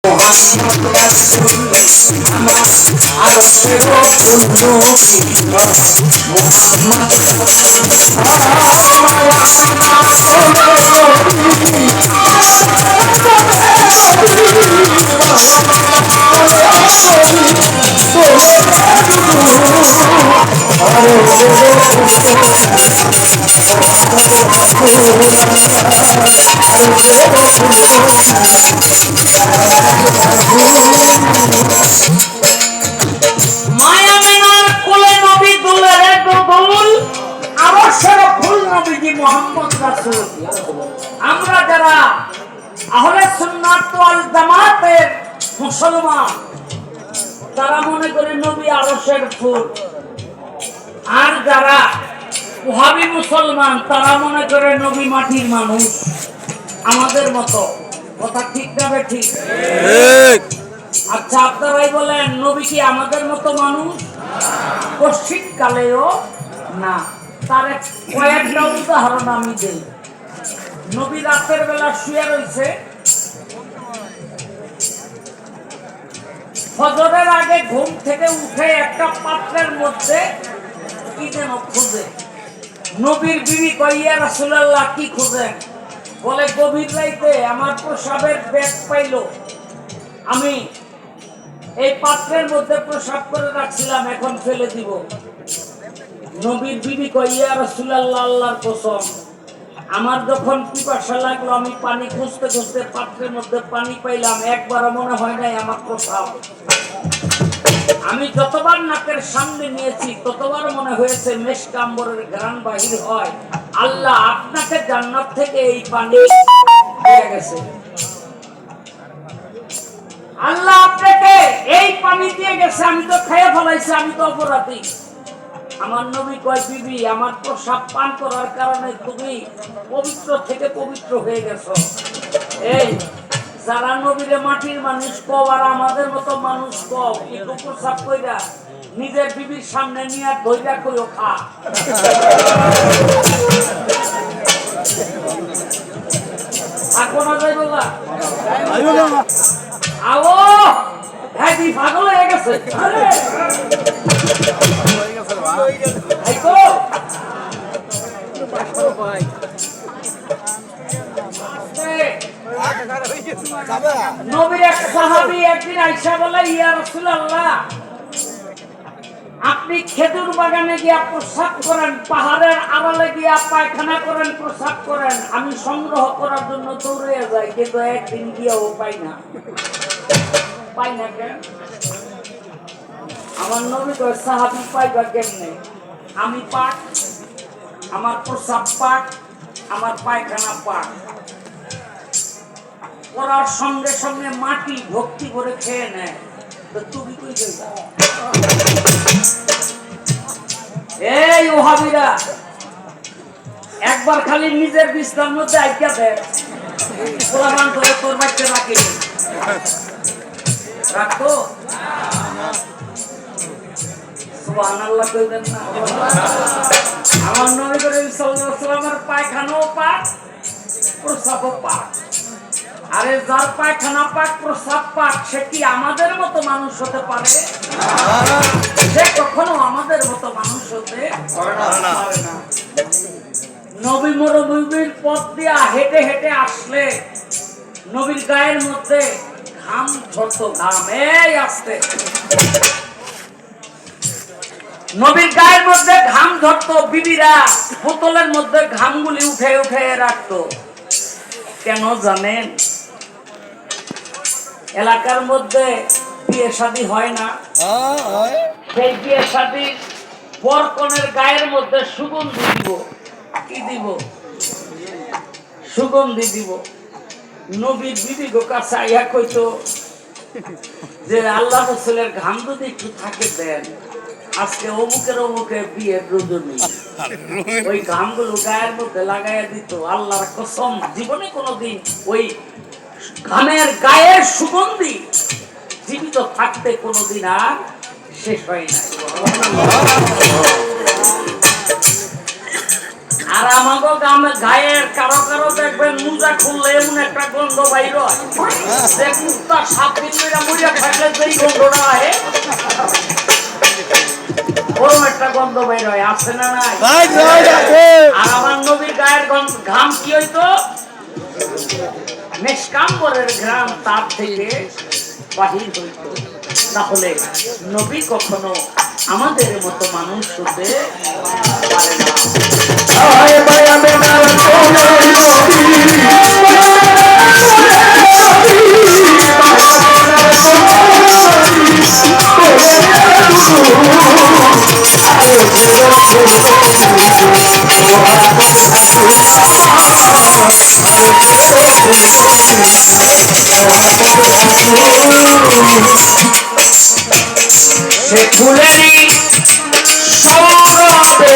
মোহাম্মদ রাসূল আমার আরশের নবী মোহাম্মদ মায়ামিনার কোলে নবী দুলের দোল আরশের ফুল নবীজি মুহাম্মদ রাসূল। আমরা যারা আহলে সুন্নাত ওয়াল জামাতের মুসলমান তারা মনে করে নবী আরশের ফুল, আর যারা ওহাবি মুসলমান তারা মনে করে নবী মাটির মানুষ, আমাদের মতো। কথা ঠিক না ঠিক? আচ্ছা আপনারাই বলেন, নবী কি আমাদের মতো মানুষ? পশ্চিম কালেও না। তার কয়েকটা উদাহরণ আমি দেই। নবী রাতের বেলা শুয়ে রয়েছে, ফজরের আগে ঘুম থেকে উঠে একটা পাত্রের মধ্যে কি যেন খুঁজে। নবীর বিবি কয়, ইয়া রাসূলুল্লাহ কি খুঁজেন? বলে, গভীর রাইতে আমার প্রসাবের ব্যাগ পাইল, আমি এই পাত্রের মধ্যে প্রসাব করে রাখছিলাম, এখন ফেলে দিব। নবীর বিবি কয়, ইয়া রাসূলুল্লাহ আল্লাহর কসম, আমার যখন পিপাসা লাগলো আমি পানি খুঁজতে খুঁজতে পাত্রের মধ্যে পানি পাইলাম, একবারও মনে হয় নাই আমার প্রসাব। আমি যতবার নাকের সামনে নিয়েছি ততবার মনে হয়েছে মেশক আম্বরের ঘ্রাণ বাহির হয়। আল্লাহ আপনাকে জান্নাত থেকে এই পানি দিয়ে গেছে, আল্লাহ আপনাকে এই পানি দিয়ে গেছে, আমি তো খেয়ে ফেলাইছি, আমি তো অপরাধী। আমার নবী কয়, বিবি আমার প্রসাব পান করার কারণে তুমি পবিত্র থেকে পবিত্র হয়ে গেছো। এই যারা নবীরে মাটির মানুষ কও আর আমাদের মতো মানুষ কও, একটু প্রসাব কইরা নিজের বিবির সামনে নিয়ে ধইরা কইও খা। এখন যাই বাবা আও হ্যাঁ দি পাগল হয়ে গেছে। আরে ভাই কো ভাই নবীর এক সাহাবী একদিন আয়েশা বলে, ইয়া রাসূলুল্লাহ আপনি খেজুর বাগানে গিয়া প্রসাব করেন, পাহাড়ের আড়ালে গিয়া পায়খানা করেন, প্রসাব করেন, আমি সংগ্রহ করার জন্য দৌড়ে যাই, কিন্তু একদিন গিয়েও পাই না। কেন? আমার নবী কয়, সাহাবী পাইবা কেমনে? আমি পাক, আমার প্রসাব পাক, আমার পায়খানা পাক, করার সঙ্গে সঙ্গে মাটি ভক্তি করে খেয়ে নেয়। তো তুমি কই যাইবা? এই ওহাবিরা একবার খালি নিজের বিছনার মধ্যে আইকা দেয়, কোরআন ধরে তোর বাচ্চা রাখি রাখো। সুবহানাল্লাহ কইবেন না? আমার নবী করিম সাল্লাল্লাহু আলাইহি ওয়াসাল্লামের পায়খানাও পাক, প্রসাবও পাক। আরে যার পায়খানা পাক, প্রসাব পাক, সে কি আমাদের মতো মানুষ হতে পারে? সে কখনো আমাদের মতো মানুষ হতে পারে না। নবী মরুভূমির পথ দিয়া হেঁটে হেঁটে আসলে নবীর গায়ের মধ্যে ঘাম ঝরতো, ঘাম এই আসতে নবীর গায়ের মধ্যে ঘাম ঝরতো। বিবিরা বোতলের মধ্যে ঘামগুলি উঠে উঠে রাখতো। কেন জানেন? এলাকার মধ্যে বিয়ে শাদী হয় না, সেই বিয়ে শাদীর বরকনের গায়ের মধ্যে সুগন্ধি দিব। কি দিব? সুগন্ধি দিব। নবীর বিবি গো কাছে আইয়া কইতো যে আল্লাহ রাসূলের ঘাম যদি একটু থাকে দেন, আজকে অমুকের অমুকে বিয়ের রজনী, ওই ঘামগুলো গায়ের মধ্যে লাগাইয়া দিত। আল্লাহর কসম জীবনে কোনোদিন ওই ঘামের গায়ের সুগন্ধি জীবিত থাকতে কোনোদিন আর শেষ হয় না। আর আমাকে গায়ের কারো কারো দেখবেন মুজা খুললে এমন একটা গন্ধ বাইর হয় যে কুত্তা 7 দিন ধরে মুজা থাকলে যেই গন্ধটা হয় ওরকম একটা গন্ধ বাইর হয়। আছে না নাই? আর আমার নবীর গায়ের ঘাম কি হইতো? মেশকাম্বরের ঘ্রাণ তার থেকে বাহির হইত। তাহলে নবী কখনো আমাদের মতো মানুষ হতে পারে না। সে ফুলেরই সৌরভে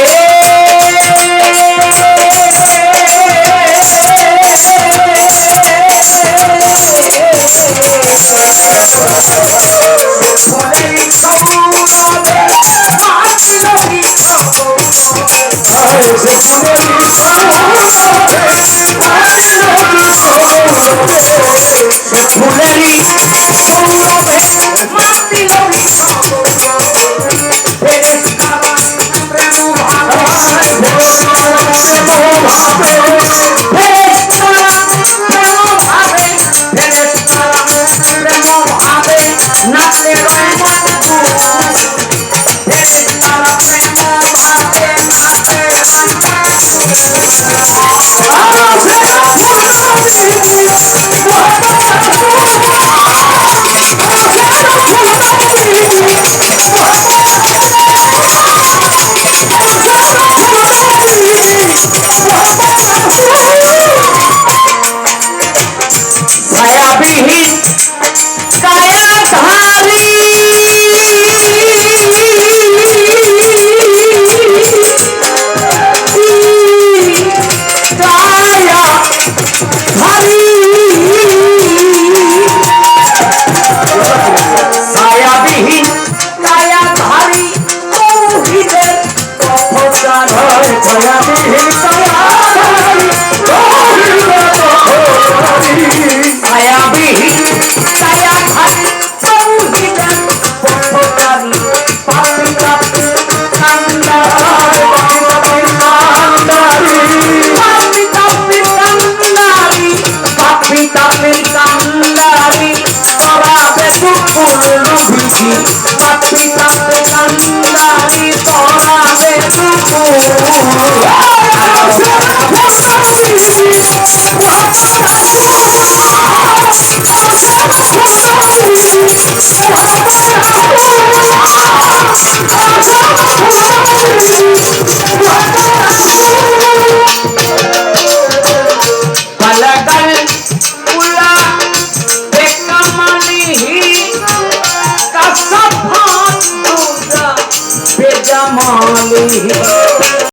Jamali